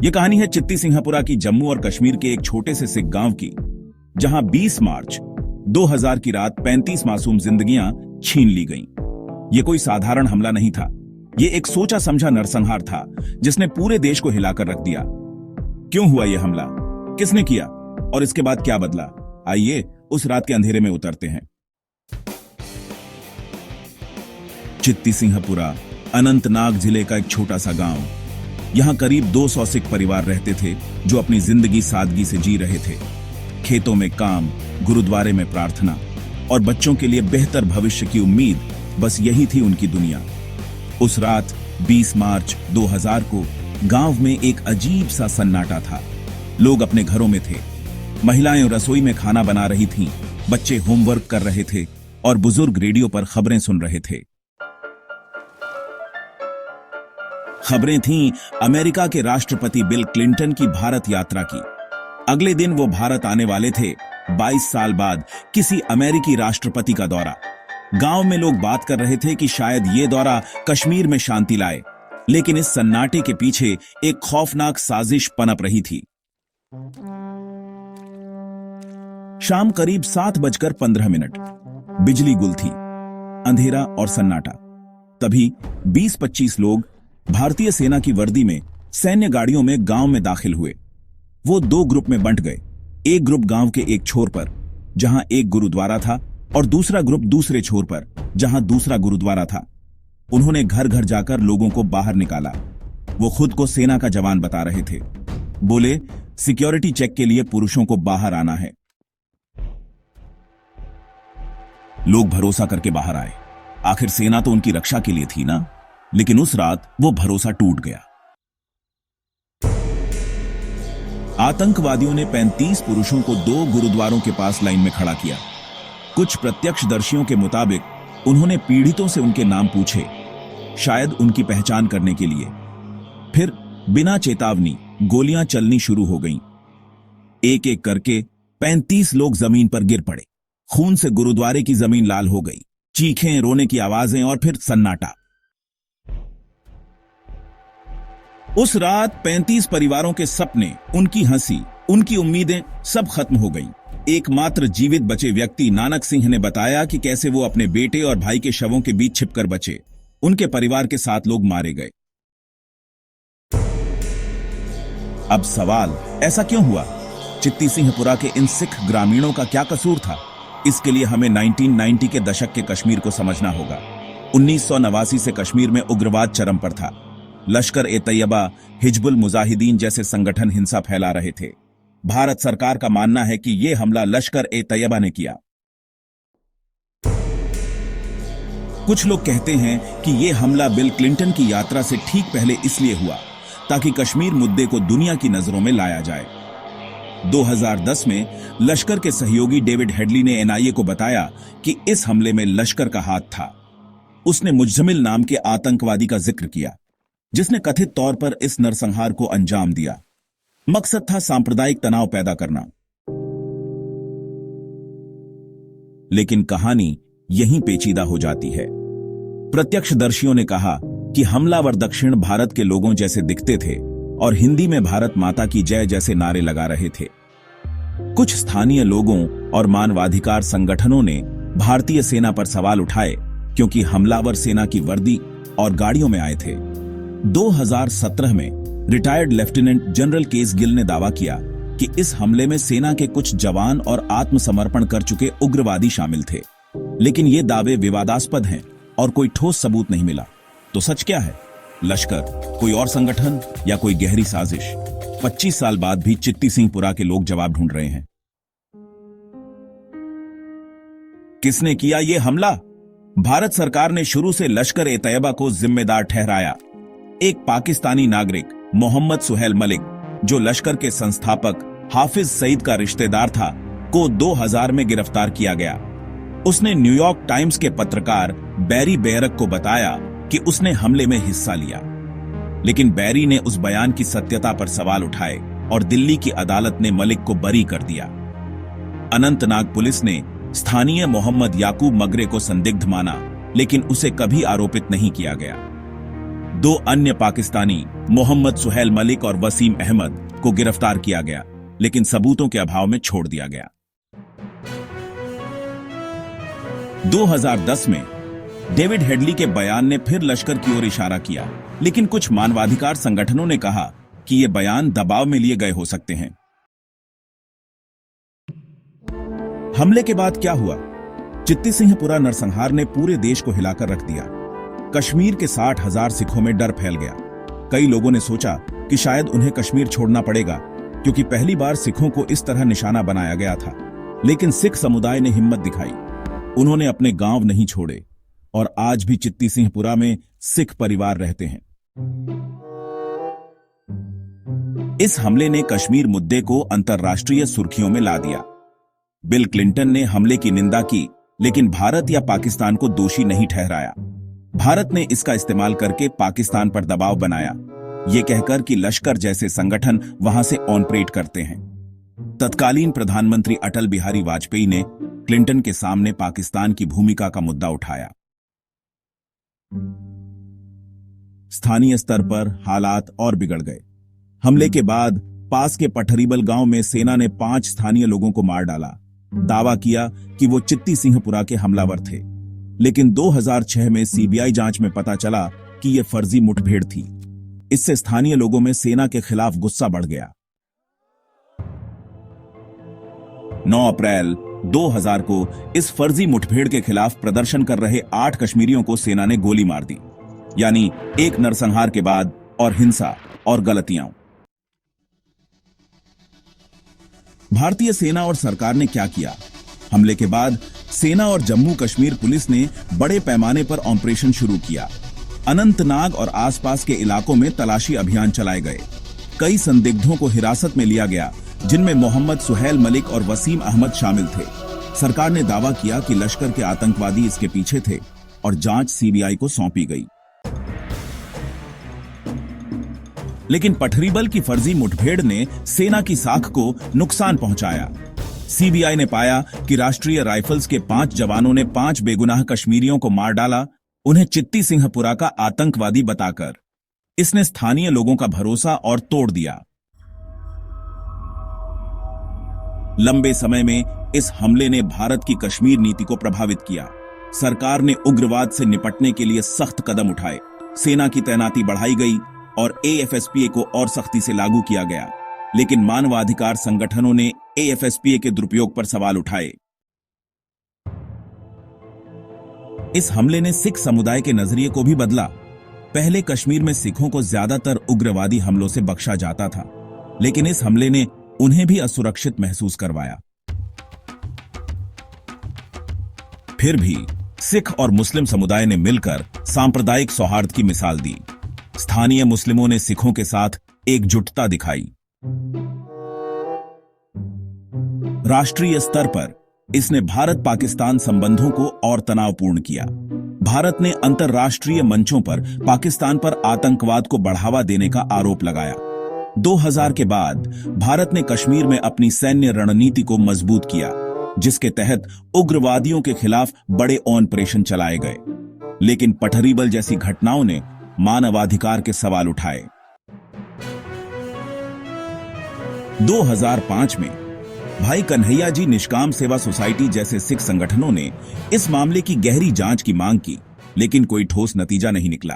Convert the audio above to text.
ये कहानी है चित्ती सिंहपुरा की, जम्मू और कश्मीर के एक छोटे से सिख गांव की, जहां 20 मार्च 2000 की रात 35 मासूम जिंदगियां छीन ली गईं। ये कोई साधारण हमला नहीं था, ये एक सोचा समझा नरसंहार था जिसने पूरे देश को हिलाकर रख दिया। क्यों हुआ यह हमला, किसने किया और इसके बाद क्या बदला, आइए उस रात के अंधेरे में उतरते हैं। चित्ती सिंहपुरा अनंतनाग जिले का एक छोटा सा गांव। यहां करीब 200 सिख परिवार रहते थे जो अपनी जिंदगी सादगी से जी रहे थे। खेतों में काम, गुरुद्वारे में प्रार्थना और बच्चों के लिए बेहतर भविष्य की उम्मीद, बस यही थी उनकी दुनिया। उस रात 20 मार्च 2000 को गांव में एक अजीब सा सन्नाटा था। लोग अपने घरों में थे, महिलाएं रसोई में खाना बना रही थीं, बच्चे होमवर्क कर रहे थे और बुजुर्ग रेडियो पर खबरें सुन रहे थे। खबरें थीं अमेरिका के राष्ट्रपति बिल क्लिंटन की भारत यात्रा की। अगले दिन वो भारत आने वाले थे। 22 साल बाद किसी अमेरिकी राष्ट्रपति का दौरा। गांव में लोग बात कर रहे थे कि शायद ये दौरा कश्मीर में शांति लाए, लेकिन इस सन्नाटे के पीछे एक खौफनाक साजिश पनप रही थी। शाम करीब 7:15। बिजली गुल थी, अंधेरा और सन्नाटा। तभी 20-25 लोग भारतीय सेना की वर्दी में सैन्य गाड़ियों में गांव में दाखिल हुए। वो 2 ग्रुप में बंट गए। एक ग्रुप गांव के एक छोर पर, जहां एक गुरुद्वारा था, और दूसरा ग्रुप दूसरे छोर पर, जहां दूसरा गुरुद्वारा था। उन्होंने घर घर जाकर लोगों को बाहर निकाला। वो खुद को सेना का जवान बता रहे थे। बोले, सिक्योरिटी चेक के लिए पुरुषों को बाहर आना है। लोग भरोसा करके बाहर आए। आखिर सेना तो उनकी रक्षा के लिए थी ना। लेकिन उस रात वो भरोसा टूट गया। आतंकवादियों ने 35 पुरुषों को 2 गुरुद्वारों के पास लाइन में खड़ा किया। कुछ प्रत्यक्षदर्शियों के मुताबिक उन्होंने पीड़ितों से उनके नाम पूछे, शायद उनकी पहचान करने के लिए। फिर बिना चेतावनी गोलियां चलनी शुरू हो गईं। एक एक करके 35 लोग जमीन पर गिर पड़े। खून से गुरुद्वारे की जमीन लाल हो गई। चीखें, रोने की आवाजें और फिर सन्नाटा। उस रात 35 परिवारों के सपने, उनकी हंसी, उनकी उम्मीदें सब खत्म हो गईं। एकमात्र जीवित बचे व्यक्ति नानक सिंह ने बताया कि कैसे वो अपने बेटे और भाई के शवों के बीच छिपकर बचे। उनके परिवार के 7 लोग मारे गए। अब सवाल, ऐसा क्यों हुआ? चित्ती सिंहपुरा के इन सिख ग्रामीणों का क्या कसूर था? इसके लिए हमें 1990 के दशक के कश्मीर को समझना होगा। 1989 से कश्मीर में उग्रवाद चरम पर था। लश्कर-ए-तैयबा, हिजबुल मुजाहिदीन जैसे संगठन हिंसा फैला रहे थे। भारत सरकार का मानना है कि यह हमला लश्कर-ए-तैयबा ने किया। कुछ लोग कहते हैं कि यह हमला बिल क्लिंटन की यात्रा से ठीक पहले इसलिए हुआ ताकि कश्मीर मुद्दे को दुनिया की नजरों में लाया जाए। 2010 में लश्कर के सहयोगी डेविड हेडली ने एनआईए को बताया कि इस हमले में लश्कर का हाथ था। उसने मुज्जमिल नाम के आतंकवादी का जिक्र किया, जिसने कथित तौर पर इस नरसंहार को अंजाम दिया। मकसद था सांप्रदायिक तनाव पैदा करना। लेकिन कहानी यहीं पेचीदा हो जाती है। प्रत्यक्षदर्शियों ने कहा कि हमलावर दक्षिण भारत के लोगों जैसे दिखते थे और हिंदी में भारत माता की जय जैसे नारे लगा रहे थे। कुछ स्थानीय लोगों और मानवाधिकार संगठनों ने भारतीय सेना पर सवाल उठाए क्योंकि हमलावर सेना की वर्दी और गाड़ियों में आए थे। 2017 में retired lieutenant general case Gill ने दावा किया कि इस हमले में सेना के कुछ जवान और आत्मसमर्पण कर चुके उग्रवादी शामिल थे। लेकिन ये दावे विवादास्पद हैं और कोई ठोस सबूत नहीं मिला। तो सच क्या है? लश्कर, कोई और संगठन या कोई गहरी साजिश? 25 साल बाद भी चित्ती सिंहपुरा के लोग जवाब ढूंढ रहे हैं। किसने किया ये हमला? भारत सरकार ने शुरू से लश्कर-ए-तैयबा को जिम्मेदार ठहराया। एक पाकिस्तानी नागरिक मोहम्मद सुहेल मलिक, जो लश्कर के संस्थापक हाफिज सईद का रिश्तेदार था, को 2000 में गिरफ्तार किया गया। उसने न्यूयॉर्क टाइम्स के पत्रकार बैरी बेयरक को बताया कि उसने हमले में हिस्सा लिया। लेकिन बैरी ने उस बयान की सत्यता पर सवाल उठाए और दिल्ली की अदालत ने मलिक को बरी कर दिया। अनंतनाग पुलिस ने स्थानीय मोहम्मद याकूब मगरे को संदिग्ध माना, लेकिन उसे कभी आरोपित नहीं किया गया। दो अन्य पाकिस्तानी मोहम्मद सुहैल मलिक और वसीम अहमद को गिरफ्तार किया गया, लेकिन सबूतों के अभाव में छोड़ दिया गया। 2010 में डेविड हेडली के बयान ने फिर लश्कर की ओर इशारा किया, लेकिन कुछ मानवाधिकार संगठनों ने कहा कि ये बयान दबाव में लिए गए हो सकते हैं। हमले के बाद क्या हुआ? चित्ती सिंहपुरा नरसंहार ने पूरे देश को हिलाकर रख दिया। कश्मीर के 60,000 सिखों में डर फैल गया। कई लोगों ने सोचा कि शायद उन्हें कश्मीर छोड़ना पड़ेगा, क्योंकि पहली बार सिखों को इस तरह निशाना बनाया गया था। लेकिन सिख समुदाय ने हिम्मत दिखाई। उन्होंने अपने गांव नहीं छोड़े और आज भी चित्ती सिंहपुरा में सिख परिवार रहते हैं। इस हमले ने कश्मीर मुद्दे को अंतर्राष्ट्रीय सुर्खियों में ला दिया। बिल क्लिंटन ने हमले की निंदा की, लेकिन भारत या पाकिस्तान को दोषी नहीं ठहराया। भारत ने इसका इस्तेमाल करके पाकिस्तान पर दबाव बनाया, ये कहकर कि लश्कर जैसे संगठन वहां से ऑपरेट करते हैं। तत्कालीन प्रधानमंत्री अटल बिहारी वाजपेयी ने क्लिंटन के सामने पाकिस्तान की भूमिका का मुद्दा उठाया। स्थानीय स्तर पर हालात और बिगड़ गए। हमले के बाद पास के पठरीबल गांव में सेना ने 5 स्थानीय लोगों को मार डाला। दावा किया कि वो चित्ती सिंहपुरा के हमलावर थे, लेकिन 2006 में सीबीआई जांच में पता चला कि यह फर्जी मुठभेड़ थी। इससे स्थानीय लोगों में सेना के खिलाफ गुस्सा बढ़ गया। 9 अप्रैल 2000 को इस फर्जी मुठभेड़ के खिलाफ प्रदर्शन कर रहे 8 कश्मीरियों को सेना ने गोली मार दी। यानी एक नरसंहार के बाद और हिंसा और गलतियां। भारतीय सेना और सरकार ने क्या किया? हमले के बाद सेना और जम्मू कश्मीर पुलिस ने बड़े पैमाने पर ऑपरेशन शुरू किया। अनंतनाग और आसपास के इलाकों में तलाशी अभियान चलाए गए। कई संदिग्धों को हिरासत में लिया गया, जिनमें मोहम्मद सुहैल मलिक और वसीम अहमद शामिल थे। सरकार ने दावा किया कि लश्कर के आतंकवादी इसके पीछे थे और जांच सीबीआई को सौंपी गई। लेकिन पठरीबल की फर्जी मुठभेड़ ने सेना की साख को नुकसान पहुंचाया। सीबीआई ने पाया कि राष्ट्रीय राइफल्स के 5 जवानों ने 5 बेगुनाह कश्मीरियों को मार डाला, उन्हें चित्ती सिंहपुरा का आतंकवादी बताकर। इसने स्थानीय लोगों का भरोसा और तोड़ दिया। लंबे समय में इस हमले ने भारत की कश्मीर नीति को प्रभावित किया। सरकार ने उग्रवाद से निपटने के लिए सख्त कदम उठाए। सेना की तैनाती बढ़ाई गई और एएफएसपीए को और सख्ती से लागू किया गया। लेकिन मानवाधिकार संगठनों ने एएफएसपीए के दुरुपयोग पर सवाल उठाए। इस हमले ने सिख समुदाय के नजरिए को भी बदला। पहले कश्मीर में सिखों को ज्यादातर उग्रवादी हमलों से बख्शा जाता था, लेकिन इस हमले ने उन्हें भी असुरक्षित महसूस करवाया। फिर भी सिख और मुस्लिम समुदाय ने मिलकर सांप्रदायिक सौहार्द की मिसाल दी। स्थानीय मुस्लिमों ने सिखों के साथ एकजुटता दिखाई। राष्ट्रीय स्तर पर इसने भारत पाकिस्तान संबंधों को और तनावपूर्ण किया। भारत ने अंतर्राष्ट्रीय मंचों पर पाकिस्तान पर आतंकवाद को बढ़ावा देने का आरोप लगाया। 2000 के बाद भारत ने कश्मीर में अपनी सैन्य रणनीति को मजबूत किया, जिसके तहत उग्रवादियों के खिलाफ बड़े ऑपरेशन चलाए गए। लेकिन पठरीबल जैसी घटनाओं ने मानवाधिकार के सवाल उठाए। 2005 में भाई कन्हैया जी निष्काम सेवा सोसाइटी जैसे सिख संगठनों ने इस मामले की गहरी जांच की मांग की, लेकिन कोई ठोस नतीजा नहीं निकला।